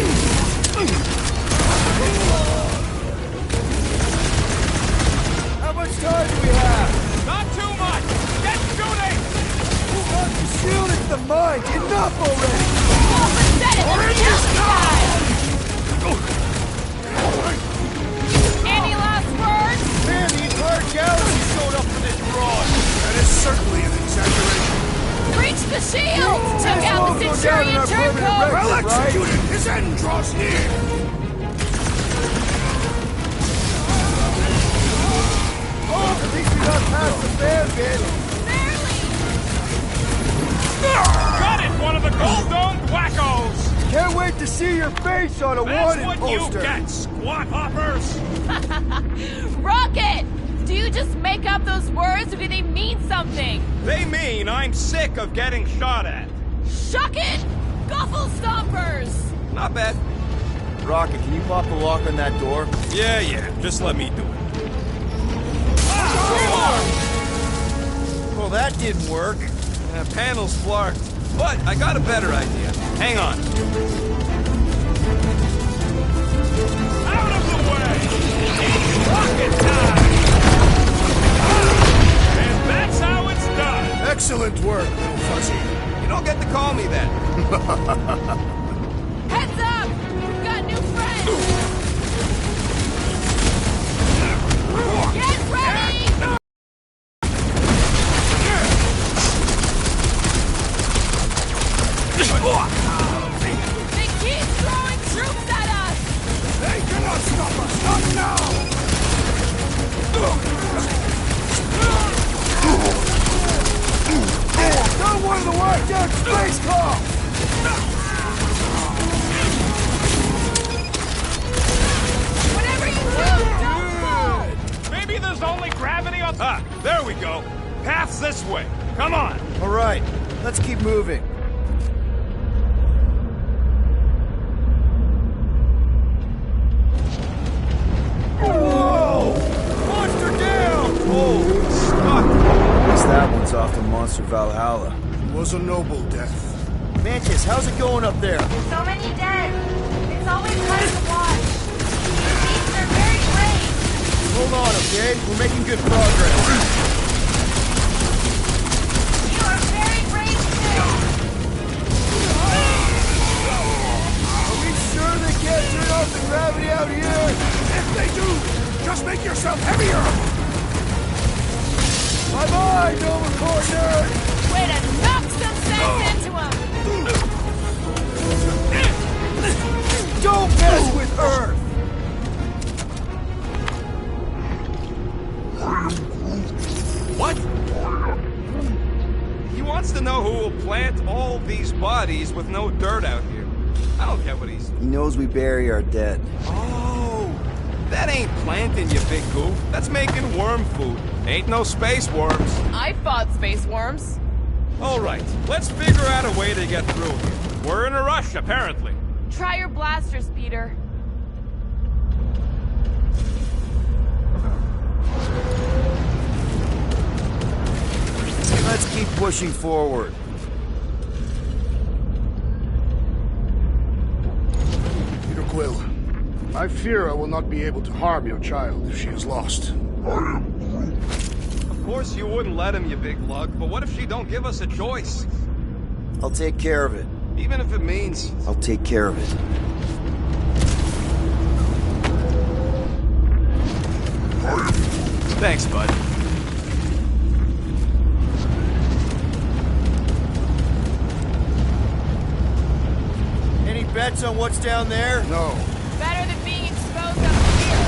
How much time do we have? Not too is certainly an exaggeration. Breach the shield! Took out the Centurion turncoat! Well executed! His end draws near! Oh, at least we got past the fan bit. Got it, one of the gold-domed wackos! Can't wait to see your face on a wanted That's what poster. you get, squat hoppers! Rocket! Do you just make up those words or do they mean something? They mean I'm sick of getting shot at. Shuck it! Guffle stompers! Not bad. Rocket, can you pop the lock on that door? Yeah, just let me do it. Well, that didn't work. Panel's flarked. But I got a better idea. Hang on. Out of the way! It's rocket time! And that's how it's done! Excellent work, little fuzzy. You don't get to call me that. Heads up! We've got new friends! Get ready! They keep throwing troops at us! They cannot stop us! Not now! Don't want to watch out space call! Whatever you do, don't fall! Maybe there's only gravity on... Ah, there we go. Path's this way. Come on. All right, let's keep moving. Whoa! Monster down! Oh, stuck. Guess that one's off to Monster Valhalla. It was a noble death. Mantis, how's it going up there? So many dead. It's always fun to watch. These beasts are very brave. Hold on, okay? We're making good progress. You are very brave too. Are we sure they can't turn off the gravity out here? If they do, just make yourself heavier! Bye-bye, Nova Corps nerd! Way to knock some sense into them! Don't mess with Earth! What? He wants to know who will plant all these bodies with no dirt out here. I don't get what he's... He knows we bury our dead. Oh, that ain't planting, you big goof. That's making worm food. Ain't no space worms. I fought space worms. All right, let's figure out a way to get through here. We're in a rush, apparently. Try your blasters, Peter. Let's keep pushing forward. Peter Quill, I fear I will not be able to harm your child if she is lost. Of course you wouldn't let him, you big lug, but what if she don't give us a choice? I'll take care of it. Even if it means... I'll take care of it. Thanks, bud. Any bets on what's down there? No. Better than being exposed up here.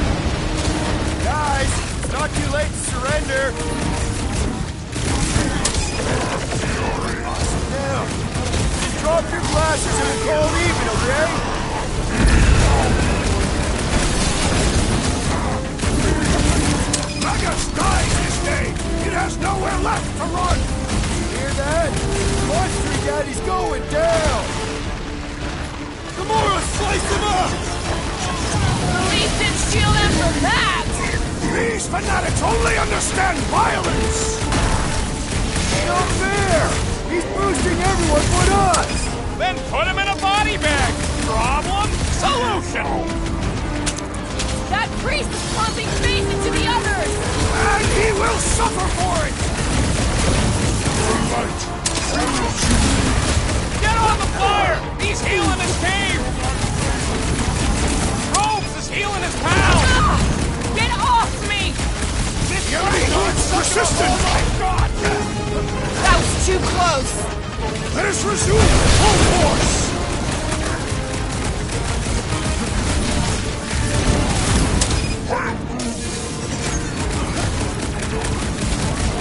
Guys, it's not too late to surrender. Now, just drop your glasses in the cold evening, okay? Magus dies this day! It has nowhere left to run! Hear that? Monster Daddy's going down! Gamora, slice him up! At least didn't shield him from that! These fanatics only understand violence! Not fair! He's boosting everyone but us! Then put him in a body bag! Problem? Solution! That priest is pumping faith into the others! And he will suffer for it! Get on the fire! He's healing his cave! Robes is healing his pal! Get off me! The enemy is persistent! Oh my god! Resume full force!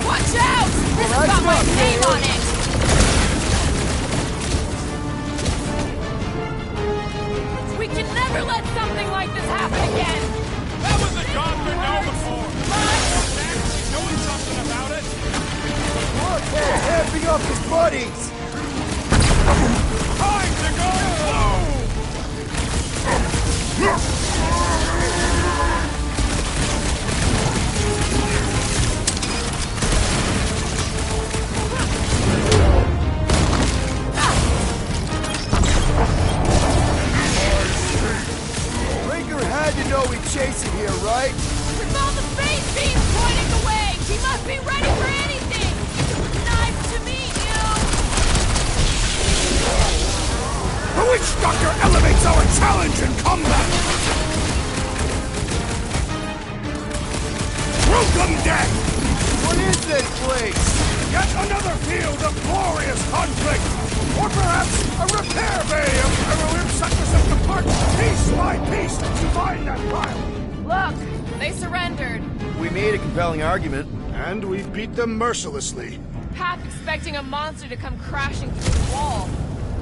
Watch out! This has got my name on it! We can never let something like this happen again! That was a job to know before. Actually doing something about it. Look, they're happing up his buddies! Time to go home! Raker had to know we'd chase him here, right? With all the phase beams pointing the way, he must be ready for anything! Nice to meet you! The Witch Doctor elevates our challenge in combat! Welcome, Death! What is this place? Yet another field of glorious conflict! Or perhaps a repair bay of heroin such as us apart piece by piece to find that pile! Look, they surrendered. We made a compelling argument. And we beat them mercilessly. Half expecting a monster to come crashing through the wall.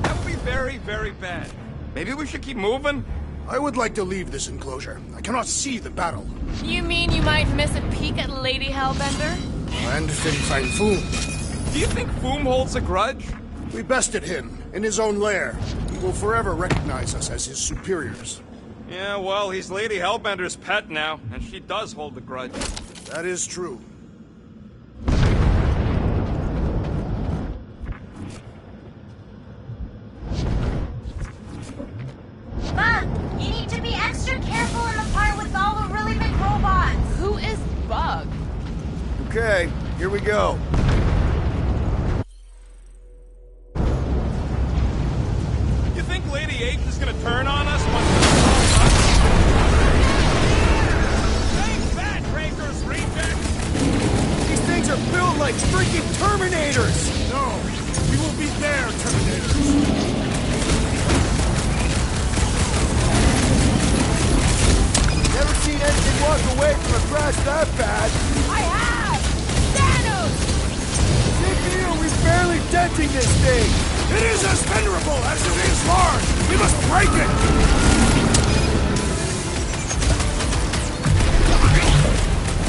That would be very, very bad. Maybe we should keep moving? I would like to leave this enclosure. I cannot see the battle. You mean you might miss a peek at Lady Hellbender? And Fin Fang Foom. Do you think Foom holds a grudge? We bested him in his own lair. He will forever recognize us as his superiors. Yeah, well, he's Lady Hellbender's pet now, and she does hold the grudge. That is true. Bug, you need to be extra careful in the part with all the really big robots. Who is Bug? Okay, here we go. You think Lady Ape is gonna turn on us once Take that, Raker's rejects! These things are built like freaking Terminators! No, we will be their Terminators. Never seen anything walk away from a crash that bad. I have! Thanos! CPU, we're barely denting this thing! It is as venerable as it is large! We must break it!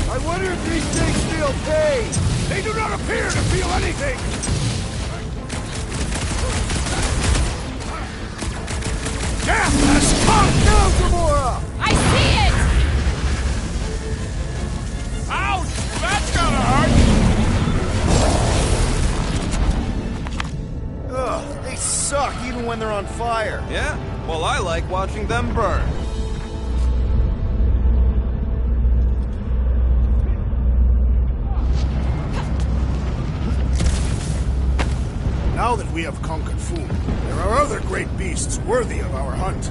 I wonder if these things feel pain! They do not appear to feel anything! Death has come! No, Gamora! I see it! Ouch! That's gonna hurt! Ugh, they suck even when they're on fire. Yeah? Well, I like watching them burn. Now that we have conquered Foom, there are other great beasts worthy of our hunt.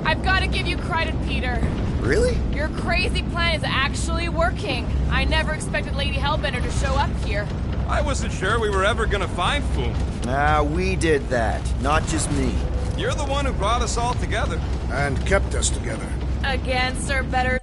I've got to give you credit, Peter. Really? Your crazy plan is actually working. I never expected Lady Hellbender to show up here. I wasn't sure we were ever gonna find Foom. Ah, we did that, not just me. You're the one who brought us all together. And kept us together. Against our better